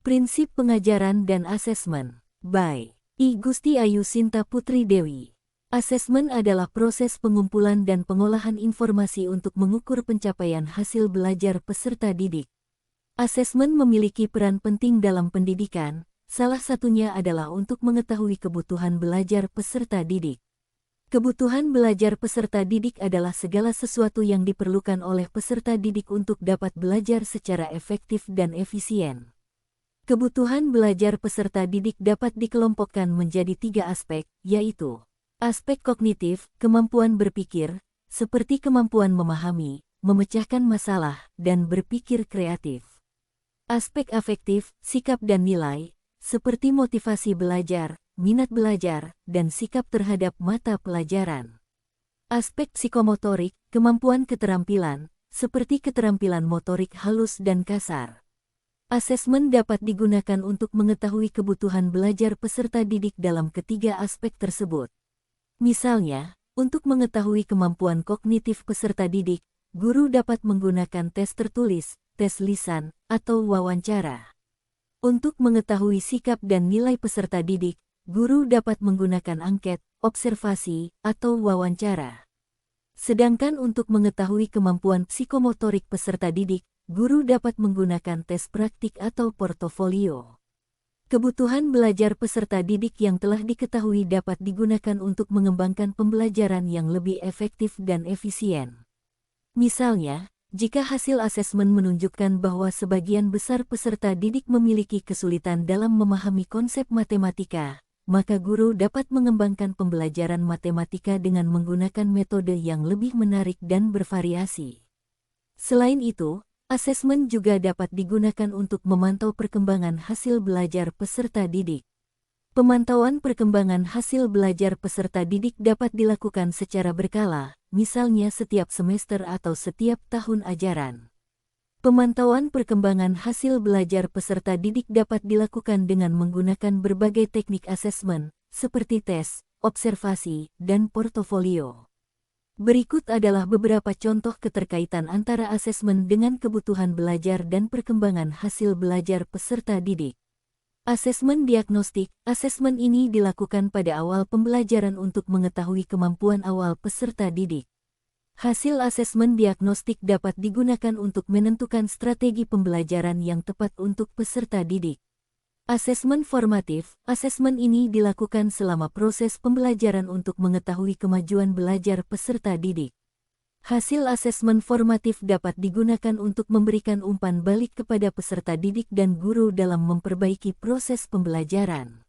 Prinsip Pengajaran dan Asesmen by I. Gusti Ayu Sinta Putri Dewi. Asesmen adalah proses pengumpulan dan pengolahan informasi untuk mengukur pencapaian hasil belajar peserta didik. Asesmen memiliki peran penting dalam pendidikan, salah satunya adalah untuk mengetahui kebutuhan belajar peserta didik. Kebutuhan belajar peserta didik adalah segala sesuatu yang diperlukan oleh peserta didik untuk dapat belajar secara efektif dan efisien. Kebutuhan belajar peserta didik dapat dikelompokkan menjadi 3 aspek, yaitu aspek kognitif, kemampuan berpikir, seperti kemampuan memahami, memecahkan masalah, dan berpikir kreatif. Aspek afektif, sikap dan nilai, seperti motivasi belajar, minat belajar, dan sikap terhadap mata pelajaran. Aspek psikomotorik, kemampuan keterampilan, seperti keterampilan motorik halus dan kasar. Asesmen dapat digunakan untuk mengetahui kebutuhan belajar peserta didik dalam ketiga aspek tersebut. Misalnya, untuk mengetahui kemampuan kognitif peserta didik, guru dapat menggunakan tes tertulis, tes lisan, atau wawancara. Untuk mengetahui sikap dan nilai peserta didik, guru dapat menggunakan angket, observasi, atau wawancara. Sedangkan untuk mengetahui kemampuan psikomotorik peserta didik, guru dapat menggunakan tes praktik atau portofolio. Kebutuhan belajar peserta didik yang telah diketahui dapat digunakan untuk mengembangkan pembelajaran yang lebih efektif dan efisien. Misalnya, jika hasil asesmen menunjukkan bahwa sebagian besar peserta didik memiliki kesulitan dalam memahami konsep matematika, maka guru dapat mengembangkan pembelajaran matematika dengan menggunakan metode yang lebih menarik dan bervariasi. Selain itu, asesmen juga dapat digunakan untuk memantau perkembangan hasil belajar peserta didik. Pemantauan perkembangan hasil belajar peserta didik dapat dilakukan secara berkala, misalnya setiap semester atau setiap tahun ajaran. Pemantauan perkembangan hasil belajar peserta didik dapat dilakukan dengan menggunakan berbagai teknik asesmen, seperti tes, observasi, dan portofolio. Berikut adalah beberapa contoh keterkaitan antara asesmen dengan kebutuhan belajar dan perkembangan hasil belajar peserta didik. Asesmen diagnostik. Asesmen ini dilakukan pada awal pembelajaran untuk mengetahui kemampuan awal peserta didik. Hasil asesmen diagnostik dapat digunakan untuk menentukan strategi pembelajaran yang tepat untuk peserta didik. Asesmen formatif. Asesmen ini dilakukan selama proses pembelajaran untuk mengetahui kemajuan belajar peserta didik. Hasil asesmen formatif dapat digunakan untuk memberikan umpan balik kepada peserta didik dan guru dalam memperbaiki proses pembelajaran.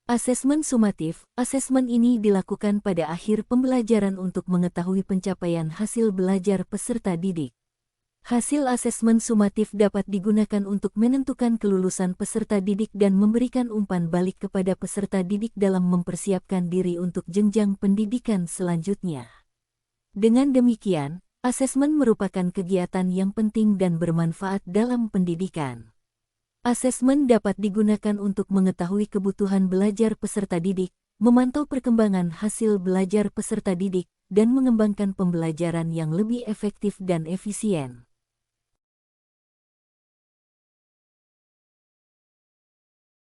Asesmen sumatif. Asesmen ini dilakukan pada akhir pembelajaran untuk mengetahui pencapaian hasil belajar peserta didik. Hasil asesmen sumatif dapat digunakan untuk menentukan kelulusan peserta didik dan memberikan umpan balik kepada peserta didik dalam mempersiapkan diri untuk jenjang pendidikan selanjutnya. Dengan demikian, asesmen merupakan kegiatan yang penting dan bermanfaat dalam pendidikan. Asesmen dapat digunakan untuk mengetahui kebutuhan belajar peserta didik, memantau perkembangan hasil belajar peserta didik, dan mengembangkan pembelajaran yang lebih efektif dan efisien.